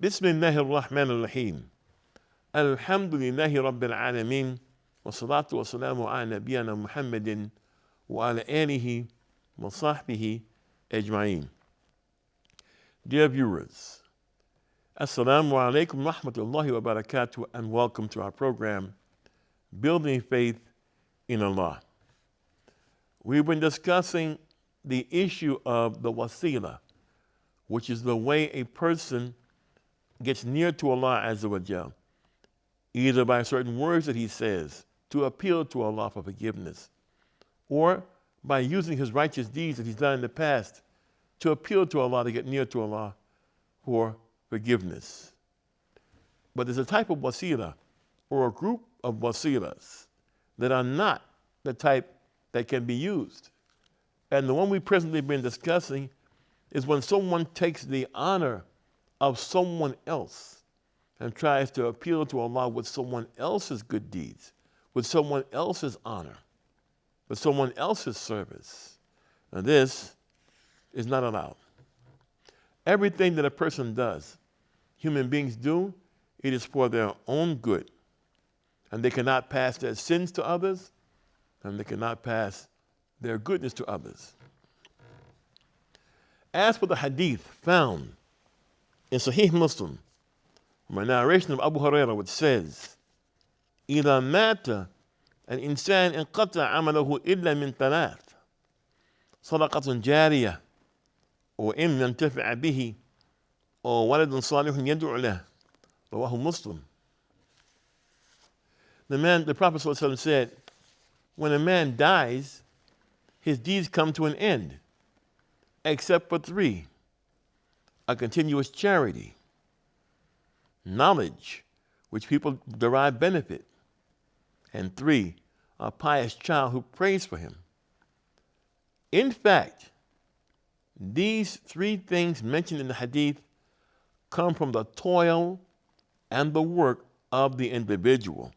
Bismillahir Rahmanir Rahim. Alhamdulillahi Rabbil Alameen. Wa salatu wa salamu ala nabiyyina Muhammadin wa ala alihi wa sahbihi ajma'in. Dear viewers, Assalamu alaikum wa rahmatullahi wa barakatuh, and welcome to our program, Building Faith in Allah. We've been discussing the issue of the wasila, which is the way a person gets near to Allah Azza wa Jal, either by certain words that he says to appeal to Allah for forgiveness, or by using his righteous deeds that he's done in the past to appeal to Allah to get near to Allah for forgiveness. But there's a type of wasila, or a group of wasilas, that are not the type that can be used. And the one we've presently been discussing is when someone takes the honor of someone else and tries to appeal to Allah with someone else's good deeds, with someone else's honor, with someone else's service. And this is not allowed. Everything that a person does, human beings do, it is for their own good. And they cannot pass their sins to others, and they cannot pass their goodness to others. As for the hadith found in Sahih Muslim, from a narration of Abu Hurairah, which says, إِذَا مَاتَ الْإِنسَانِ انْقَطَعَ عَمَلُهُ إِلَّا مِنْ ثَلَاثٍ صَدَقَةٌ جَارِيَةٌ وَإِنْ يَنْتَفِعَ بِهِ وَوَلَدٌ صَالِحٌ يَدْعُو لَهُ رواه Muslim. The Prophet ﷺ said, when a man dies, his deeds come to an end, except for three: a continuous charity, knowledge, which people derive benefit, and three, a pious child who prays for him. In fact, these three things mentioned in the hadith come from the toil and the work of the individual.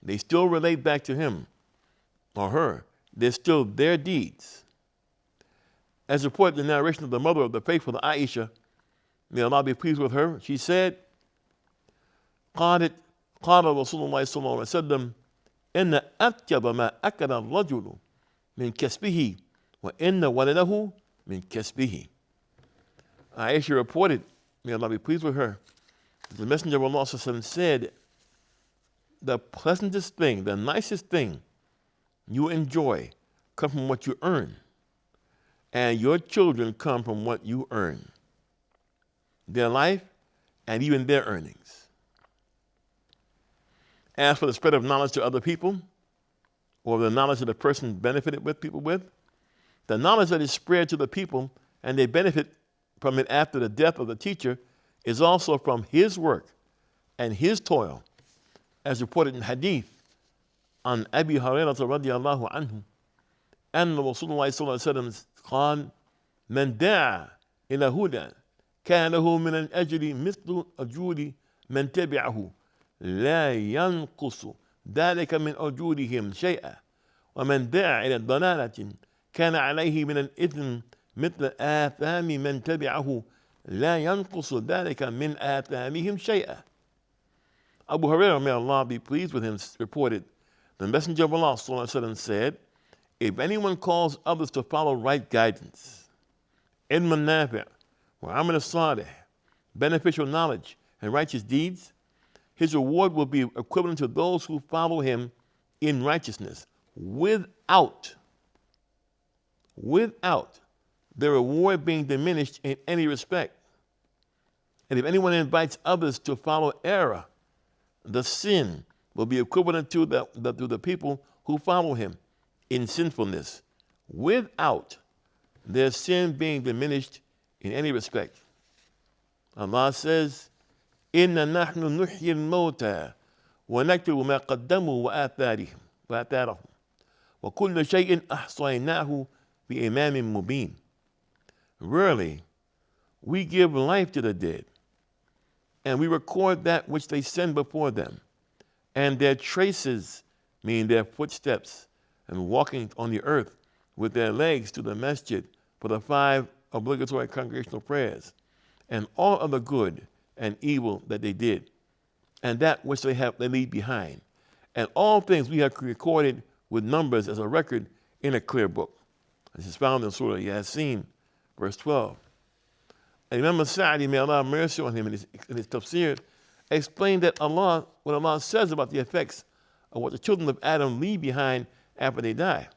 They still relate back to him or her. They're still their deeds. As reported in the narration of the mother of the faithful, Aisha, may Allah be pleased with her, she said, قالت قال رسول الله صلى الله عليه وسلم إن أطيب ما أكل الرجل من كسبه وإن ولده من كسبه. Aisha reported, may Allah be pleased with her, the Messenger of Allah said, the pleasantest thing, the nicest thing you enjoy come from what you earn, and your children come from what you earn, their life and even their earnings. As for the spread of knowledge to other people, or the knowledge that a person benefited with people with, the knowledge that is spread to the people and they benefit from it after the death of the teacher is also from his work and his toil, as reported in hadith on Abi Hurairah radiyallahu anhu, أن رسول الله صلى الله عليه وسلم قال من دعا إلى هدى كان له من الأجر مثل أجور من تبعه لا ينقص ذلك من أجورهم شيئا ومن دعا إلى ضلالة كان عليه من الإثم مثل آثام من تبعه لا ينقص ذلك من آثامهم شيئا. Abu Hurairah, may Allah be pleased with him, reported, the Messenger of Allah ﷺ said, if anyone calls others to follow right guidance, ilm nafi' wa amal salih, beneficial knowledge and righteous deeds, his reward will be equivalent to those who follow him in righteousness, without their reward being diminished in any respect. And if anyone invites others to follow error, the sin will be equivalent to the people who follow him in sinfulness, without their sin being diminished in any respect. Allah says, إِنَّا نَحْنُ نُحْيِي الْمَوْتَى وَنَكْتُبُ مَا قَدَّمُوا وَآثَارَهُم وَكُلَّ شَيْءٍ أَحْصَيْنَاهُ بِإِمَامٍ مُبِينٍ. Really, we give life to the dead, and we record that which they send before them, and their traces, meaning their footsteps, and walking on the earth with their legs to the masjid for the 5 obligatory congregational prayers, and all of the good and evil that they did, and that which they leave behind. And all things we have recorded with numbers as a record in a clear book. This is found in Surah Yasin, verse 12. And Imam Sa'di, may Allah have mercy on him, in his tafsir, explained that what Allah says about the effects of what the children of Adam leave behind after they die.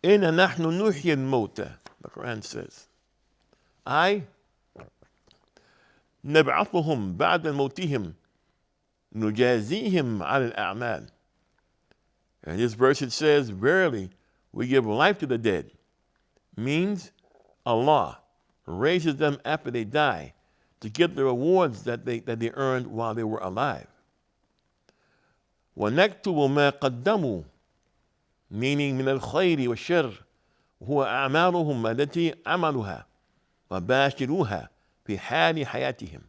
Inna nahnu nuhyi al-mawta, the Quran says. I نبعثهم بعد موتهم نجازيهم على الأعمال. In this verse it says, verily, we give life to the dead. Means Allah raises them after they die to get the rewards that they earned while they were alive. وَنَكْتُبُ مَا قَدَّمُوا, meaning من الخير والشر هو أعمالهم التي عملوها وباشروها في حال حياتهم.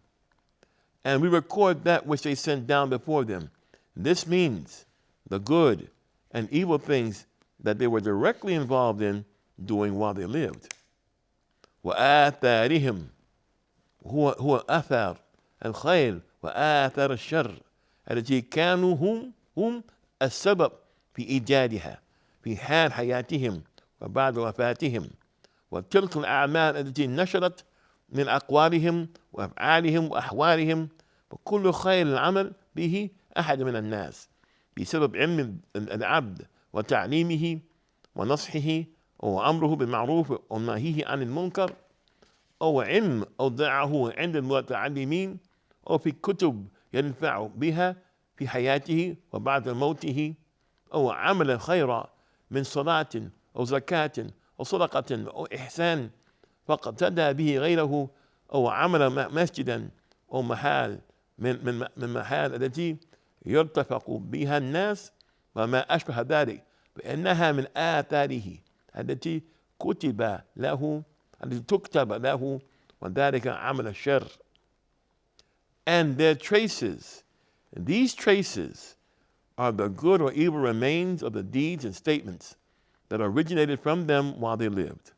And we record that which they sent down before them. This means the good and evil things that they were directly involved in doing while they lived. وآثارهم هو آثار الخير وآثار الشر التي كانوا هم السبب في إيجادها في حال حياتهم وبعد وفاتهم. وتلك الأعمال التي نشرت من أقوالهم وأفعالهم وأحوالهم، وكل خير العمل به أحد من الناس بسبب علم العبد وتعليمه ونصحه وأمره بالمعروف ونهيه عن المنكر، أو علم أودعه عند المتعلمين، أو في كتب ينفع بها في حياته وبعد موته، أو عمل خيرا من صلاة أو زكاة أو صدقة أو إحسان فاقتدى به غيره، أو عمل مسجدا أو محال من محال التي يرتفق بها الناس وما أشبه ذلك، فإنها من آثاره التي تكتب له وذلك عمل الشر. And their traces, these traces are the good or evil remains of the deeds and statements that originated from them while they lived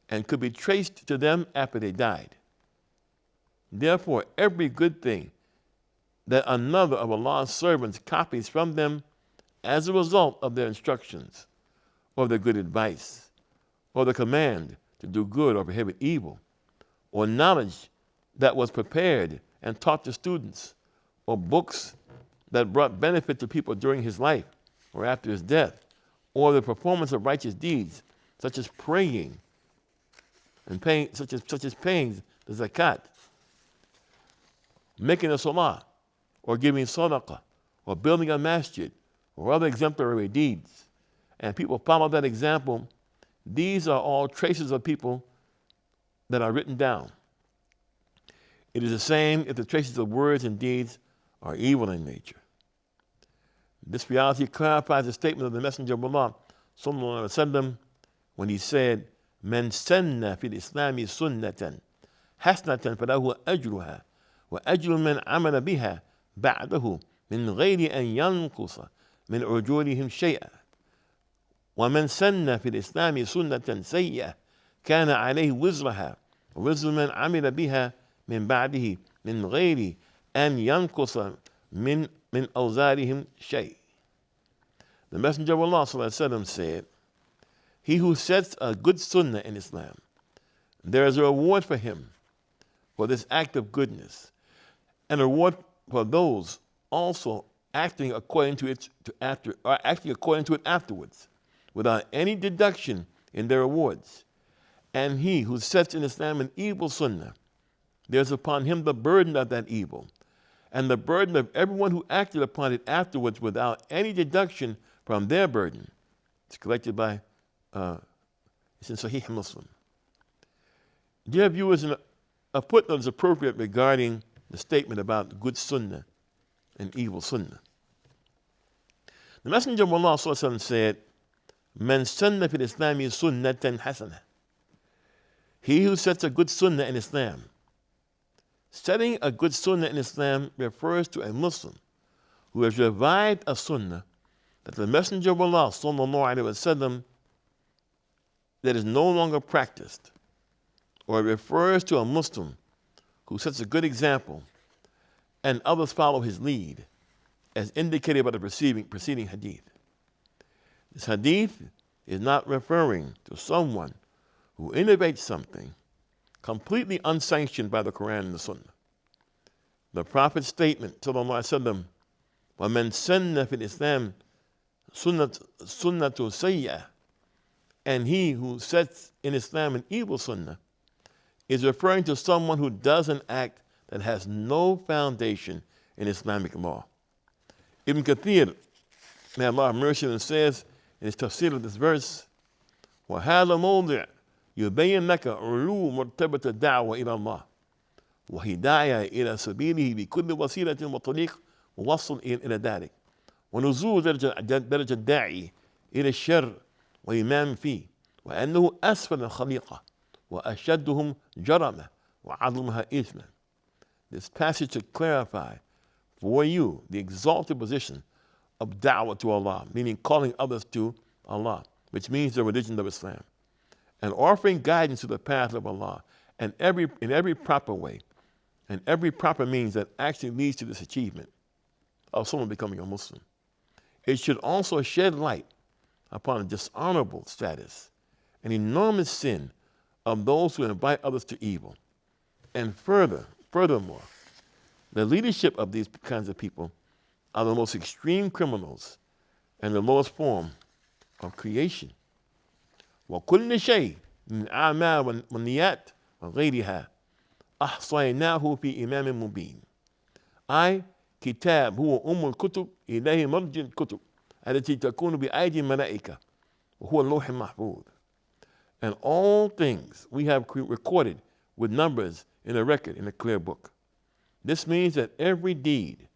and could be traced to them after they died. Therefore, every good thing that another of Allah's servants copies from them as a result of their instructions or their good advice or the command to do good or prohibit evil, or knowledge that was prepared and taught to students, or books that brought benefit to people during his life or after his death, or the performance of righteous deeds such as praying and paying, such as paying the zakat, making a salah, or giving sadaqah, or building a masjid, or other exemplary deeds, and people follow that example. These are all traces of people that are written down. It is the same if the traces of words and deeds are evil in nature. This reality clarifies the statement of the Messenger of Allah sallallahu alaihi wasallam when he said, "Man sanna fil Islami sunnatan hasanatan falahu ajruha wa ajru man amala biha ba'dahu min ghayri an yanqusa min ujurihim shay'a. ومن سن في الإسلام سنة سيئة كان عليه وزرها ووزر من عمل بها من بعده من غير أن ينقص من أوزارهم شيء." The Messenger of Allah ﷺ said, "He who sets a good sunnah in Islam, there is a reward for him for this act of goodness, and a reward for those also acting according to it afterwards, without any deduction in their rewards. And he who sets in Islam an evil sunnah, there's upon him the burden of that evil, and the burden of everyone who acted upon it afterwards without any deduction from their burden." It's collected by, it's in Sahih Muslim. Dear viewers, a footnote is appropriate regarding the statement about good sunnah and evil sunnah. The Messenger of Allah said, "Man sanna fil Islami sunnatan hasana." He who sets a good sunnah in Islam. Setting a good sunnah in Islam refers to a Muslim who has revived a sunnah that the Messenger of Allah sallallahu alaihi wasallam that is no longer practiced, or it refers to a Muslim who sets a good example and others follow his lead, as indicated by the preceding hadith. This hadith is not referring to someone who innovates something completely unsanctioned by the Quran and the Sunnah. The Prophet's statement, sallallahu alaihi wasallam, وَمَنْ سَنَّ فِي الْإِسْلَامِ سُنَّةُ سَيِّئَةٌ, and he who sets in Islam an evil sunnah, is referring to someone who does an act that has no foundation in Islamic law. Ibn Kathir, may Allah have mercy on him, says in his tafsir of this verse, وَهَذَا مَوْضِعٌ يُبَيِّنْ لَكَ عُلُوُّ مَرْتَبَةِ الدَّعْوَةِ إِلَى اللَّهِ وهداية إلى سبيله بكل وسيلة وطريق ووصل إلى ذلك ونزول درجة الداعي إلى الشر وإمام فيه وأنه أسفل الخليقة وأشدهم جرمة وعظمها إثما. This passage to clarify for you the exalted position of da'wah to Allah, meaning calling others to Allah, which means the religion of Islam, and offering guidance to the path of Allah in every proper way, and every proper means that actually leads to this achievement of someone becoming a Muslim. It should also shed light upon the dishonorable status and enormous sin of those who invite others to evil. And furthermore, the leadership of these kinds of people are the most extreme criminals and the lowest form of creation. وَكُلِّ شَيْءٍ مِنْ الْأَعْمَالِ وَالنِّيَّاتِ وَغَيْرِهَا أحصيناه في إمام مبين. كتاب هو الكتب إليه مرجع الكتب التي تكون بأيدي الملائكة وهو اللوح المحفوظ. And all things we have recorded with numbers in a record in a clear book. This means that every deed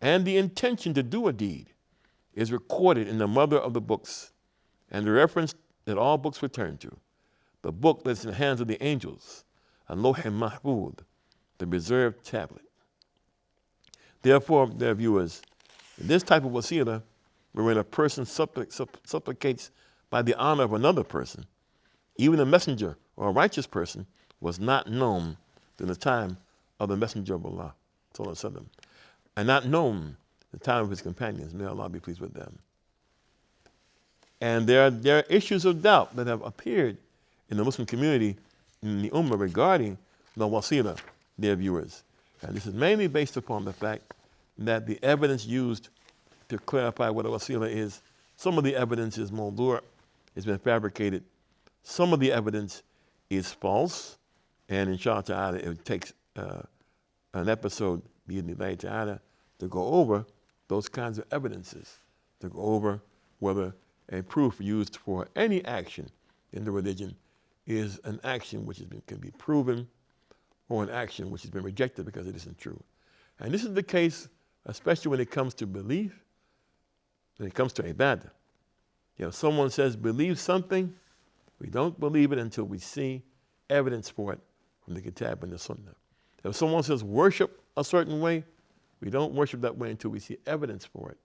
and the intention to do a deed is recorded in the mother of the books, and the reference that all books return to, the book that's in the hands of the angels, Al-Lawh al-Mahfuz, the reserved tablet. Therefore, dear viewers, in this type of wasila, wherein a person supplicates by the honor of another person, even a messenger or a righteous person was not known during the time of the Messenger of Allah, and not known the time of his companions. May Allah be pleased with them. And there are issues of doubt that have appeared in the Muslim community, in the Ummah, regarding the wasila, dear viewers. And this is mainly based upon the fact that the evidence used to clarify what a wasila is, some of the evidence is mawdu', it's been fabricated. Some of the evidence is false, and inshallah ta'ala, it takes an episode, bi'idhnillahi ta'ala, to go over those kinds of evidences, to go over whether a proof used for any action in the religion is an action which can be proven, or an action which has been rejected because it isn't true. And this is the case, especially when it comes to belief, when it comes to ibadah. You know, someone says, believe something, we don't believe it until we see evidence for it from the Kitab and the Sunnah. If someone says worship a certain way, we don't worship that way until we see evidence for it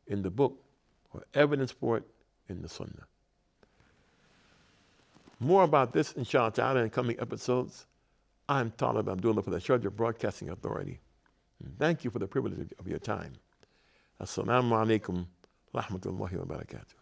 in the book or evidence for it in the Sunnah. More about this, inshallah ta'ala, in coming episodes. I'm Talib Abdullah for the Sharjah Broadcasting Authority. And thank you for the privilege of your time. Assalamu alaikum wa rahmatullahi wa barakatuh.